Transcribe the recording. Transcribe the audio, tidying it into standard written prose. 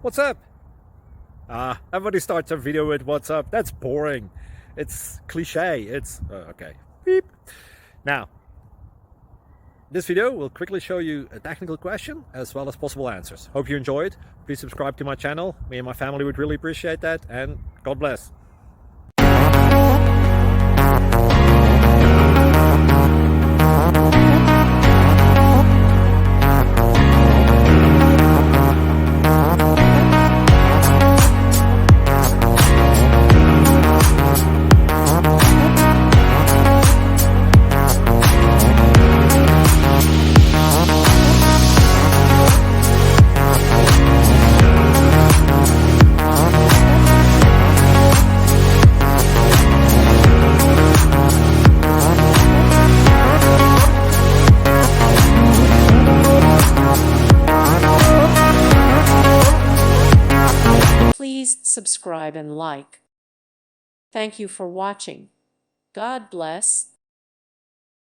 What's up? Everybody starts a video with what's up. That's boring. It's cliche. It's okay. Beep. Now, this video will quickly show you a technical question as well as possible answers. Hope you enjoyed. Please subscribe to my channel. Me and my family would really appreciate that, and God bless. Please subscribe and like. Thank you for watching. God bless.